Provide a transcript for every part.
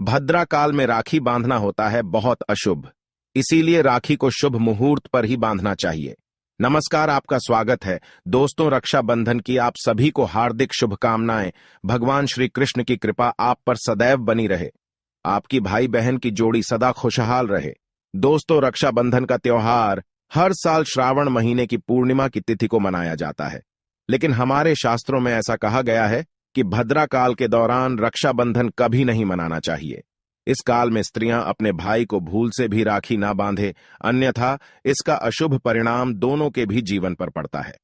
भद्रा काल में राखी बांधना होता है बहुत अशुभ। इसीलिए राखी को शुभ मुहूर्त पर ही बांधना चाहिए। नमस्कार, आपका स्वागत है। दोस्तों, रक्षाबंधन की आप सभी को हार्दिक शुभकामनाएं। भगवान श्री कृष्ण की कृपा आप पर सदैव बनी रहे। आपकी भाई बहन की जोड़ी सदा खुशहाल रहे। दोस्तों, रक्षाबंधन का त्योहार हर साल श्रावण महीने की पूर्णिमा की तिथि को मनाया जाता है, लेकिन हमारे शास्त्रों में ऐसा कहा गया है कि भद्रा काल के दौरान रक्षाबंधन कभी नहीं मनाना चाहिए। इस काल में स्त्रियां अपने भाई को भूल से भी राखी ना बांधे, अन्यथा इसका अशुभ परिणाम दोनों के भी जीवन पर पड़ता है।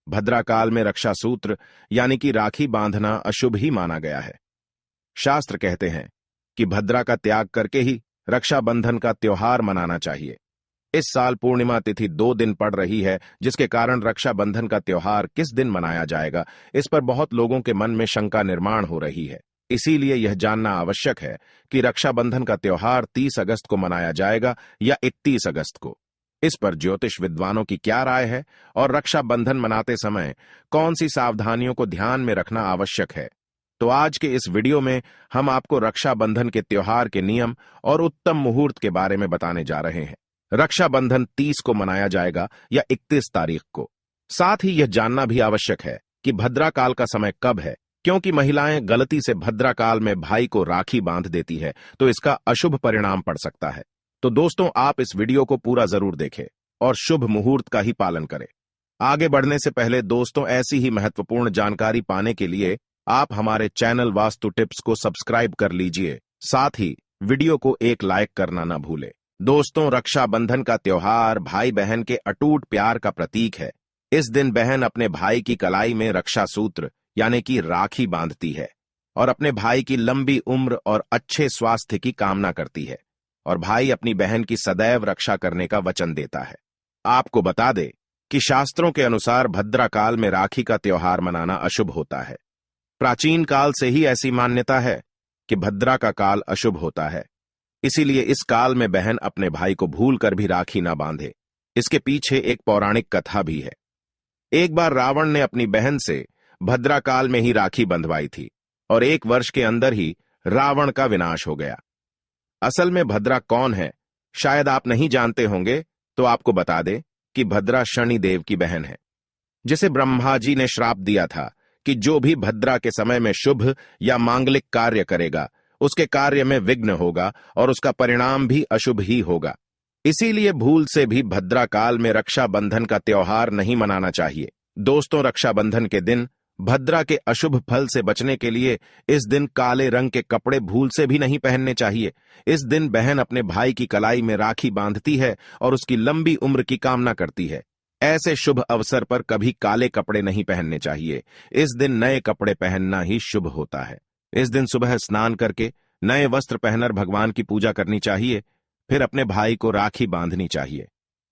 भद्रा काल में रक्षा सूत्र यानी कि राखी बांधना अशुभ ही माना गया है। शास्त्र कहते हैं कि भद्रा का त्याग करके ही रक्षाबंधन का त्योहार मनाना चाहिए। इस साल पूर्णिमा तिथि 2 दिन पड़ रही है, जिसके कारण रक्षाबंधन का त्योहार किस दिन मनाया जाएगा, इस पर बहुत लोगों के मन में शंका निर्माण हो रही है। इसीलिए यह जानना आवश्यक है कि रक्षाबंधन का त्योहार 30 अगस्त को मनाया जाएगा या 31 अगस्त को। इस पर ज्योतिष विद्वानों की क्या राय है और रक्षाबंधन मनाते समय कौन सी सावधानियों को ध्यान में रखना आवश्यक है, तो आज के इस वीडियो में हम आपको रक्षाबंधन के त्योहार के नियम और उत्तम मुहूर्त के बारे में बताने जा रहे हैं। रक्षाबंधन 30 को मनाया जाएगा या 31 तारीख को। साथ ही यह जानना भी आवश्यक है कि भद्रा काल का समय कब है, क्योंकि महिलाएं गलती से भद्रा काल में भाई को राखी बांध देती है तो इसका अशुभ परिणाम पड़ सकता है। तो दोस्तों, आप इस वीडियो को पूरा जरूर देखें और शुभ मुहूर्त का ही पालन करें। आगे बढ़ने से पहले दोस्तों, ऐसी ही महत्वपूर्ण जानकारी पाने के लिए आप हमारे चैनल वास्तु टिप्स को सब्सक्राइब कर लीजिए। साथ ही वीडियो को एक लाइक करना न भूलें। दोस्तों, रक्षाबंधन का त्योहार भाई बहन के अटूट प्यार का प्रतीक है। इस दिन बहन अपने भाई की कलाई में रक्षा सूत्र यानी कि राखी बांधती है और अपने भाई की लंबी उम्र और अच्छे स्वास्थ्य की कामना करती है, और भाई अपनी बहन की सदैव रक्षा करने का वचन देता है। आपको बता दें कि शास्त्रों के अनुसार भद्रा काल में राखी का त्योहार मनाना अशुभ होता है। प्राचीन काल से ही ऐसी मान्यता है कि भद्रा का काल अशुभ होता है। इसीलिए इस काल में बहन अपने भाई को भूल कर भी राखी ना बांधे। इसके पीछे एक पौराणिक कथा भी है। एक बार रावण ने अपनी बहन से भद्रा काल में ही राखी बंधवाई थी और 1 वर्ष के अंदर ही रावण का विनाश हो गया। असल में भद्रा कौन है, शायद आप नहीं जानते होंगे, तो आपको बता दें कि भद्रा शनि देव की बहन है, जिसे ब्रह्मा जी ने श्राप दिया था कि जो भी भद्रा के समय में शुभ या मांगलिक कार्य करेगा उसके कार्य में विघ्न होगा और उसका परिणाम भी अशुभ ही होगा। इसीलिए भूल से भी भद्रा काल में रक्षाबंधन का त्योहार नहीं मनाना चाहिए। दोस्तों, रक्षाबंधन के दिन भद्रा के अशुभ फल से बचने के लिए इस दिन काले रंग के कपड़े भूल से भी नहीं पहनने चाहिए। इस दिन बहन अपने भाई की कलाई में राखी बांधती है और उसकी लंबी उम्र की कामना करती है। ऐसे शुभ अवसर पर कभी काले कपड़े नहीं पहनने चाहिए। इस दिन नए कपड़े पहनना ही शुभ होता है। इस दिन सुबह स्नान करके नए वस्त्र पहनकर भगवान की पूजा करनी चाहिए, फिर अपने भाई को राखी बांधनी चाहिए।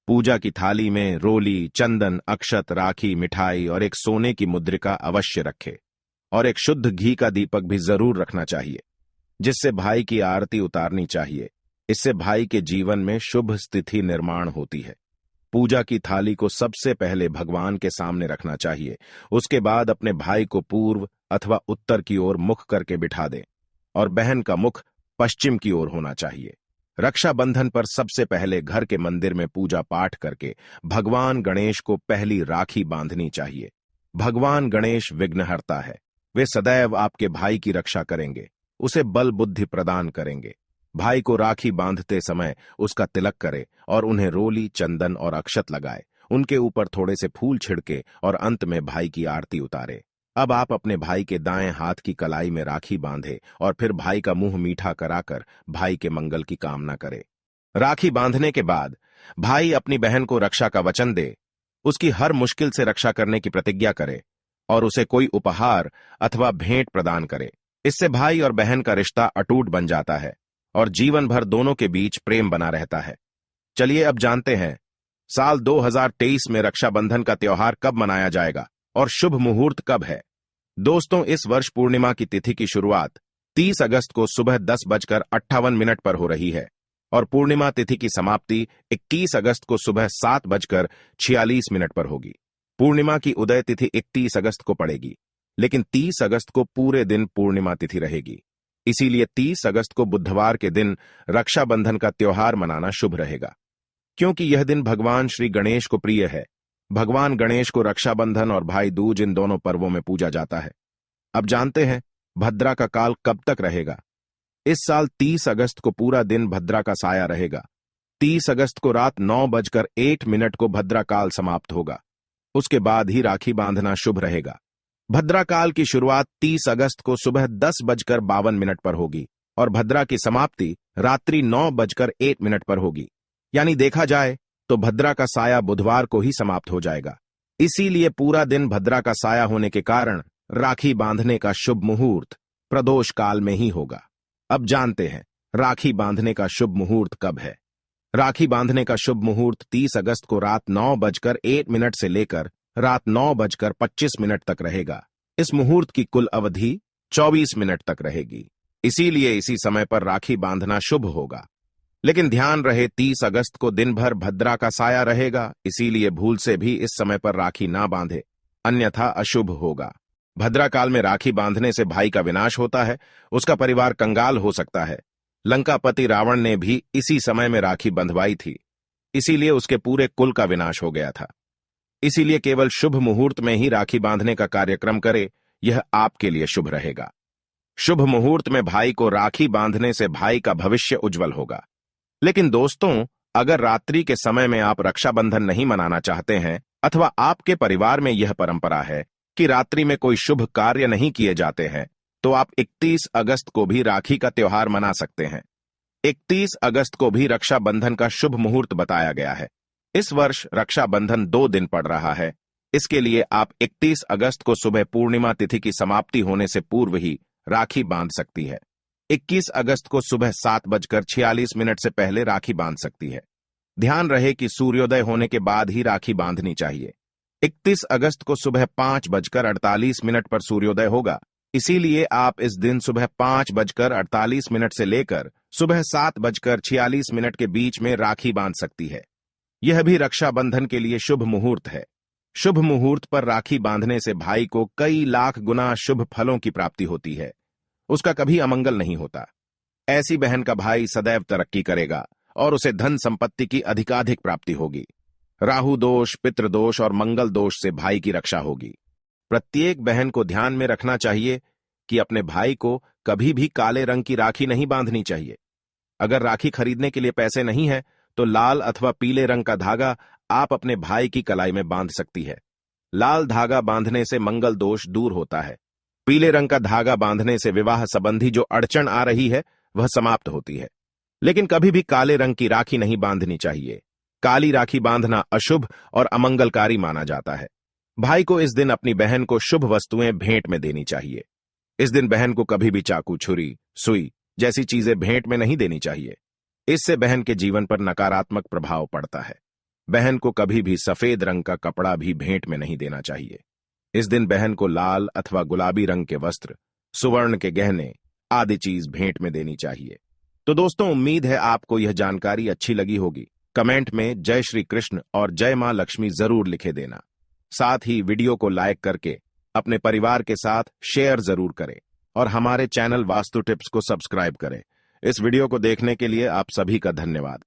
पूजा की थाली में रोली, चंदन, अक्षत, राखी, मिठाई और एक सोने की मुद्रिका अवश्य रखे, और एक शुद्ध घी का दीपक भी जरूर रखना चाहिए, जिससे भाई की आरती उतारनी चाहिए। इससे भाई के जीवन में शुभ स्थिति निर्माण होती है। पूजा की थाली को सबसे पहले भगवान के सामने रखना चाहिए। उसके बाद अपने भाई को पूर्व अथवा उत्तर की ओर मुख करके बिठा दें और बहन का मुख पश्चिम की ओर होना चाहिए। रक्षाबंधन पर सबसे पहले घर के मंदिर में पूजा पाठ करके भगवान गणेश को पहली राखी बांधनी चाहिए। भगवान गणेश विघ्नहर्ता है। वे सदैव आपके भाई की रक्षा करेंगे, उसे बल बुद्धि प्रदान करेंगे। भाई को राखी बांधते समय उसका तिलक करे और उन्हें रोली, चंदन और अक्षत लगाए। उनके ऊपर थोड़े से फूल छिड़के और अंत में भाई की आरती उतारे। अब आप अपने भाई के दाएं हाथ की कलाई में राखी बांधे और फिर भाई का मुंह मीठा कराकर भाई के मंगल की कामना करे। राखी बांधने के बाद भाई अपनी बहन को रक्षा का वचन दे, उसकी हर मुश्किल से रक्षा करने की प्रतिज्ञा करे और उसे कोई उपहार अथवा भेंट प्रदान करे। इससे भाई और बहन का रिश्ता अटूट बन जाता है और जीवन भर दोनों के बीच प्रेम बना रहता है। चलिए अब जानते हैं साल 2023 में रक्षाबंधन का त्योहार कब मनाया जाएगा और शुभ मुहूर्त कब है। दोस्तों, इस वर्ष पूर्णिमा की तिथि की शुरुआत 30 अगस्त को सुबह 10:58 पर हो रही है और पूर्णिमा तिथि की समाप्ति 21 अगस्त को सुबह 7:46 पर होगी। पूर्णिमा की उदय तिथि 31 अगस्त को पड़ेगी, लेकिन 30 अगस्त को पूरे दिन पूर्णिमा तिथि रहेगी। इसीलिए 30 अगस्त को बुधवार के दिन रक्षाबंधन का त्योहार मनाना शुभ रहेगा, क्योंकि यह दिन भगवान श्री गणेश को प्रिय है। भगवान गणेश को रक्षाबंधन और भाई दूज इन दोनों पर्वों में पूजा जाता है। अब जानते हैं भद्रा का काल कब तक रहेगा। इस साल 30 अगस्त को पूरा दिन भद्रा का साया रहेगा। 30 अगस्त को रात 9:08 को भद्रा काल समाप्त होगा। उसके बाद ही राखी बांधना शुभ रहेगा। भद्रा काल की शुरुआत 30 अगस्त को सुबह 10:52 पर होगी और भद्रा की समाप्ति रात्रि 9:01 पर होगी। यानी देखा जाए तो भद्रा का साया बुधवार को ही समाप्त हो जाएगा। इसीलिए पूरा दिन भद्रा का साया होने के कारण राखी बांधने का शुभ मुहूर्त प्रदोष काल में ही होगा। अब जानते हैं राखी बांधने का शुभ मुहूर्त कब है। राखी बांधने का शुभ मुहूर्त 30 अगस्त को रात 9:01 से लेकर रात 9:25 तक रहेगा। इस मुहूर्त की कुल अवधि 24 मिनट तक रहेगी। इसीलिए इसी समय पर राखी बांधना शुभ होगा। लेकिन ध्यान रहे 30 अगस्त को दिन भर भद्रा का साया रहेगा, इसीलिए भूल से भी इस समय पर राखी ना बांधे, अन्यथा अशुभ होगा। भद्रा काल में राखी बांधने से भाई का विनाश होता है, उसका परिवार कंगाल हो सकता है। लंकापति रावण ने भी इसी समय में राखी बंधवाई थी, इसीलिए उसके पूरे कुल का विनाश हो गया था। इसीलिए केवल शुभ मुहूर्त में ही राखी बांधने का कार्यक्रम करे, यह आपके लिए शुभ रहेगा। शुभ मुहूर्त में भाई को राखी बांधने से भाई का भविष्य उज्जवल होगा। लेकिन दोस्तों, अगर रात्रि के समय में आप रक्षाबंधन नहीं मनाना चाहते हैं अथवा आपके परिवार में यह परंपरा है कि रात्रि में कोई शुभ कार्य नहीं किए जाते हैं, तो आप 31 अगस्त को भी राखी का त्योहार मना सकते हैं। 31 अगस्त को भी रक्षाबंधन का शुभ मुहूर्त बताया गया है। इस वर्ष रक्षाबंधन 2 दिन पड़ रहा है। इसके लिए आप 31 अगस्त को सुबह पूर्णिमा तिथि की समाप्ति होने से पूर्व ही राखी बांध सकती है। 21 अगस्त को सुबह 7:46 से पहले राखी बांध सकती है। ध्यान रहे कि सूर्योदय होने के बाद ही राखी बांधनी चाहिए। 31 अगस्त को सुबह 5:48 पर सूर्योदय होगा, इसीलिए आप इस दिन सुबह 5:48 से लेकर सुबह 7:46 के बीच में राखी बांध सकती है। यह भी रक्षाबंधन के लिए शुभ मुहूर्त है। शुभ मुहूर्त पर राखी बांधने से भाई को कई लाख गुना शुभ फलों की प्राप्ति होती है, उसका कभी अमंगल नहीं होता। ऐसी बहन का भाई सदैव तरक्की करेगा और उसे धन संपत्ति की अधिकाधिक प्राप्ति होगी। राहु दोष, पितृ दोष और मंगल दोष से भाई की रक्षा होगी। प्रत्येक बहन को ध्यान में रखना चाहिए कि अपने भाई को कभी भी काले रंग की राखी नहीं बांधनी चाहिए। अगर राखी खरीदने के लिए पैसे नहीं है तो लाल अथवा पीले रंग का धागा आप अपने भाई की कलाई में बांध सकती है। लाल धागा बांधने से मंगल दोष दूर होता है। पीले रंग का धागा बांधने से विवाह संबंधी जो अड़चन आ रही है वह समाप्त होती है। लेकिन कभी भी काले रंग की राखी नहीं बांधनी चाहिए। काली राखी बांधना अशुभ और अमंगलकारी माना जाता है। भाई को इस दिन अपनी बहन को शुभ वस्तुएं भेंट में देनी चाहिए। इस दिन बहन को कभी भी चाकू, छुरी, सुई जैसी चीजें भेंट में नहीं देनी चाहिए। इससे बहन के जीवन पर नकारात्मक प्रभाव पड़ता है। बहन को कभी भी सफेद रंग का कपड़ा भी भेंट में नहीं देना चाहिए। इस दिन बहन को लाल अथवा गुलाबी रंग के वस्त्र, सुवर्ण के गहने आदि चीज भेंट में देनी चाहिए। तो दोस्तों, उम्मीद है आपको यह जानकारी अच्छी लगी होगी। कमेंट में जय श्री कृष्ण और जय मां लक्ष्मी जरूर लिखे देना। साथ ही वीडियो को लाइक करके अपने परिवार के साथ शेयर जरूर करें और हमारे चैनल वास्तु टिप्स को सब्सक्राइब करें। इस वीडियो को देखने के लिए आप सभी का धन्यवाद।